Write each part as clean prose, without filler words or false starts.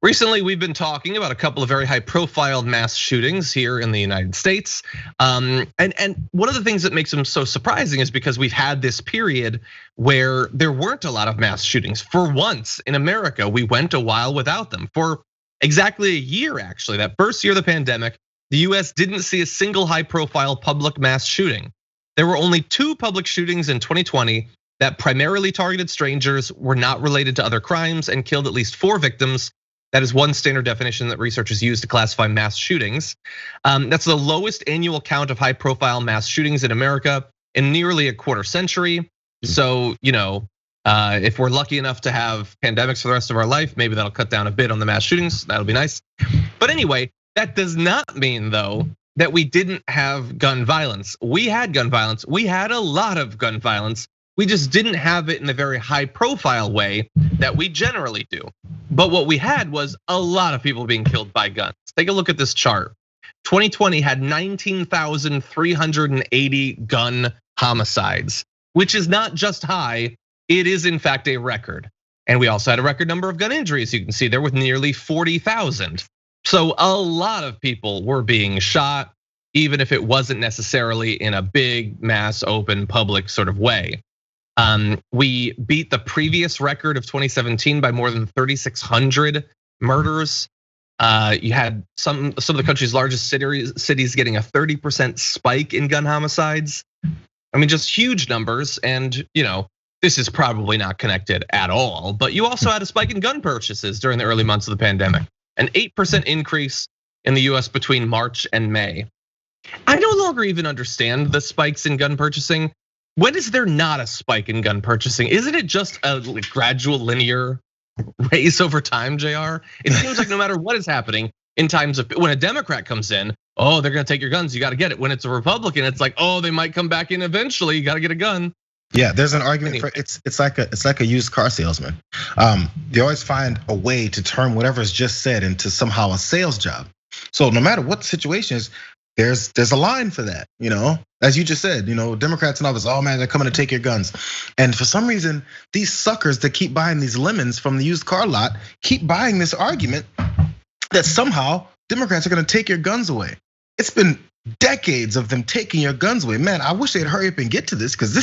Recently, we've been talking about a couple of very high-profile mass shootings here in the United States. And one of the things that makes them so surprising is because we've had this period where there weren't a lot of mass shootings. For once in America, we went a while without them. For exactly a year, actually, that first year of the pandemic, the US didn't see a single high-profile public mass shooting. There were only 2 public shootings in 2020 that primarily targeted strangers, were not related to other crimes, and killed at least 4 victims. That is one standard definition that researchers use to classify mass shootings. That's the lowest annual count of high-profile mass shootings in America in nearly a quarter century. So, if we're lucky enough to have pandemics for the rest of our life, maybe that'll cut down a bit on the mass shootings. That'll be nice. But anyway, that does not mean, though, that we didn't have gun violence. We had gun violence. We had a lot of gun violence. We just didn't have it in the very high-profile way that we generally do. But what we had was a lot of people being killed by guns. Take a look at this chart. 2020 had 19,380 gun homicides, which is not just high, it is in fact a record. And we also had a record number of gun injuries, you can see there, with nearly 40,000. So a lot of people were being shot, even if it wasn't necessarily in a big, mass, open, public sort of way. We beat the previous record of 2017 by more than 3,600 murders. You had some of the country's largest cities getting a 30% spike in gun homicides. I mean, just huge numbers, and this is probably not connected at all. But you also had a spike in gun purchases during the early months of the pandemic, an 8% increase in the US between March and May. I no longer even understand the spikes in gun purchasing. When is there not a spike in gun purchasing? Isn't it just a gradual linear raise over time, JR? It seems like no matter what is happening in times of, when a Democrat comes in, oh, they're gonna take your guns, you gotta get it. When it's a Republican, it's like, oh, they might come back in eventually, you gotta get a gun. Yeah, there's an argument for it's like a used car salesman. They always find a way to turn whatever's just said into somehow a sales job. So no matter what the situation is, there's a line for that, as you just said, Democrats and others, oh man, they're coming to take your guns. And for some reason, these suckers that keep buying these lemons from the used car lot keep buying this argument that somehow Democrats are gonna take your guns away. It's been decades of them taking your guns away. Man, I wish they'd hurry up and get to this, because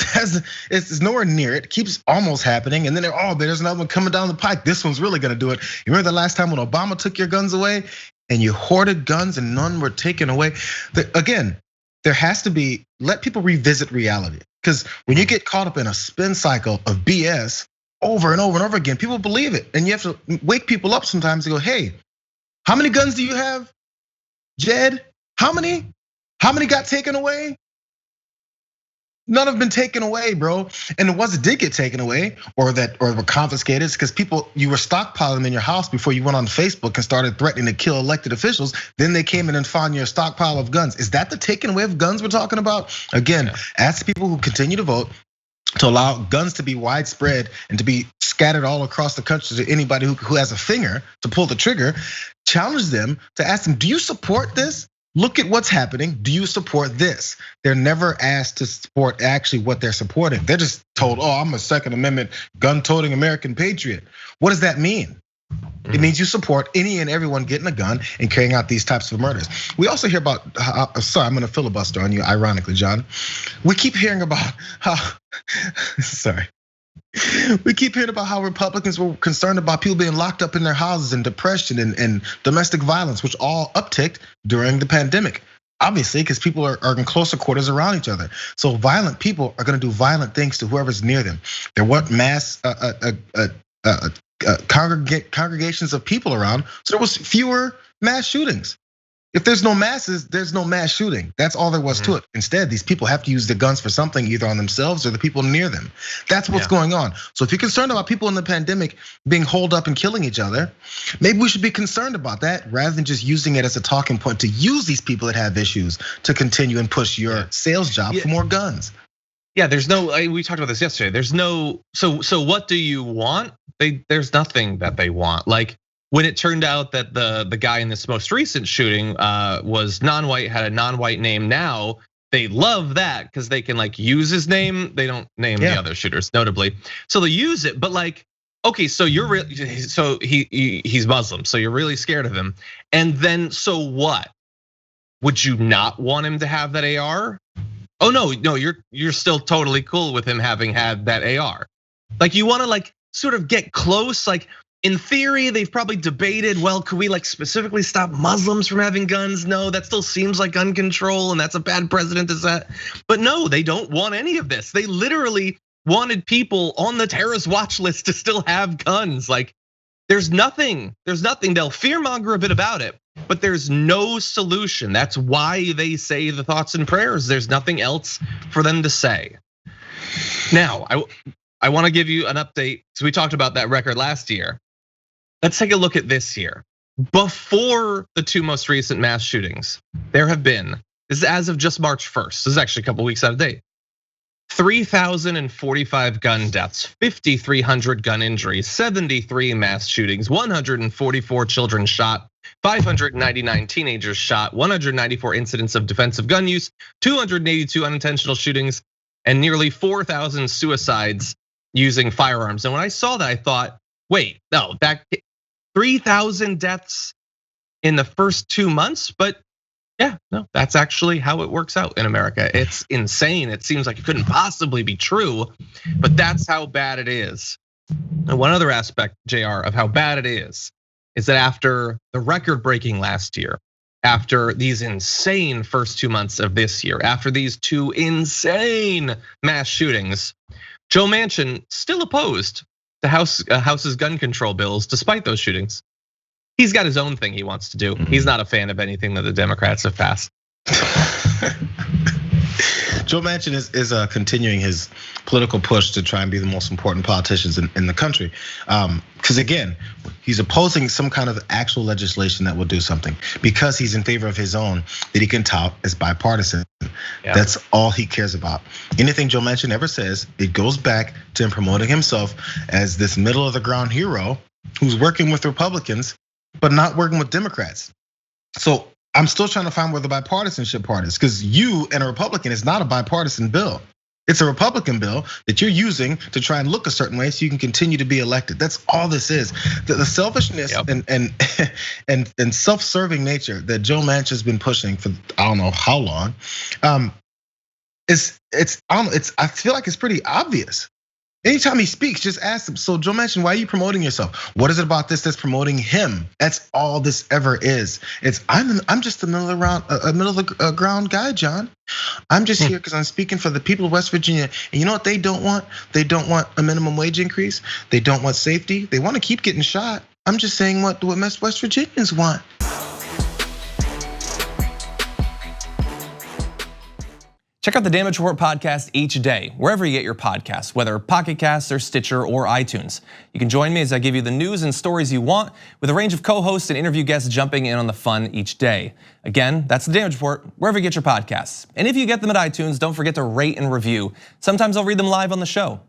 it's nowhere near it. It keeps almost happening, and then there's another one coming down the pike. This one's really gonna do it. You remember the last time when Obama took your guns away? And you hoarded guns and none were taken away. Again, there has to be, let people revisit reality. Because when you get caught up in a spin cycle of BS over and over and over again, people believe it. And you have to wake people up sometimes and go, hey, how many guns do you have, Jed? How many got taken away? None have been taken away, bro. And the ones that did get taken away or were confiscated, it's because you were stockpiling in your house before you went on Facebook and started threatening to kill elected officials. Then they came in and found your stockpile of guns. Is that the taking away of guns we're talking about? Again, ask people who continue to vote to allow guns to be widespread and to be scattered all across the country to anybody who has a finger to pull the trigger. Challenge them to ask them, do you support this? Look at what's happening. Do you support this? They're never asked to support actually what they're supporting. They're just told, oh, I'm a Second Amendment gun-toting American patriot. What does that mean? It means you support any and everyone getting a gun and carrying out these types of murders. We also hear about, sorry, I'm gonna filibuster on you, ironically, John. We keep hearing about how, sorry. We keep hearing about how Republicans were concerned about people being locked up in their houses and depression and domestic violence, which all upticked during the pandemic. Obviously, because people are in closer quarters around each other. So violent people are gonna do violent things to whoever's near them. There weren't mass congregations of people around, so there was fewer mass shootings. If there's no masses, there's no mass shooting. That's all there was to it. Instead, these people have to use the guns for something, either on themselves or the people near them. That's what's going on. So if you're concerned about people in the pandemic being holed up and killing each other, maybe we should be concerned about that rather than just using it as a talking point to use these people that have issues to continue and push your sales job for more guns. Yeah, there's no, we talked about this yesterday. There's no, so what do you want? There's nothing that they want. Like, when it turned out that the guy in this most recent shooting was non-white, had a non-white name, now they love that because they can use his name. They don't name the other shooters, notably. So they use it, but okay, so he's Muslim, so you're really scared of him. And then so what? Would you not want him to have that AR? Oh no, you're still totally cool with him having had that AR. Like you want to like sort of get close. Like in theory, they've probably debated, well, could we like specifically stop Muslims from having guns? No, that still seems like gun control, and that's a bad precedent to set. But no, they don't want any of this. They literally wanted people on the terrorist watch list to still have guns. Like there's nothing. They'll fearmonger a bit about it, but there's no solution. That's why they say the thoughts and prayers. There's nothing else for them to say. Now, I want to give you an update. So we talked about that record last year. Let's take a look at this year. Before the two most recent mass shootings, there have been, this is as of just March 1st, this is actually a couple weeks out of date, 3,045 gun deaths, 5,300 gun injuries, 73 mass shootings, 144 children shot, 599 teenagers shot, 194 incidents of defensive gun use, 282 unintentional shootings, and nearly 4,000 suicides using firearms. And when I saw that, I thought, wait, no, that 3,000 deaths in the first 2 months, but yeah, no, that's actually how it works out in America. It's insane. It seems like it couldn't possibly be true, but that's how bad it is. And one other aspect, JR, of how bad it is that after the record-breaking last year, after these insane first 2 months of this year, after these two insane mass shootings, Joe Manchin still opposed the House's gun control bills despite those shootings. He's got his own thing he wants to do. He's not a fan of anything that the Democrats have passed. Joe Manchin is continuing his political push to try and be the most important politicians in the country. Because again, he's opposing some kind of actual legislation that will do something because he's in favor of his own that he can tout as bipartisan. Yeah. That's all he cares about. Anything Joe Manchin ever says, it goes back to him promoting himself as this middle of the ground hero who's working with Republicans, but not working with Democrats. So I'm still trying to find where the bipartisanship part is, because you and a Republican is not a bipartisan bill. It's a Republican bill that you're using to try and look a certain way so you can continue to be elected. That's all this is. The selfishness and self-serving nature that Joe Manchin has been pushing for I don't know how long. I feel like it's pretty obvious. Anytime he speaks, just ask him, so Joe Manchin, why are you promoting yourself? What is it about this that's promoting him? That's all this ever is. I'm just a middle of the ground guy, John. I'm just here because I'm speaking for the people of West Virginia. And you know what they don't want? They don't want a minimum wage increase. They don't want safety. They want to keep getting shot. I'm just saying what West Virginians want. Check out the Damage Report podcast each day, wherever you get your podcasts, whether Pocket Casts or Stitcher or iTunes. You can join me as I give you the news and stories you want, with a range of co-hosts and interview guests jumping in on the fun each day. Again, that's the Damage Report, wherever you get your podcasts. And if you get them at iTunes, don't forget to rate and review. Sometimes I'll read them live on the show.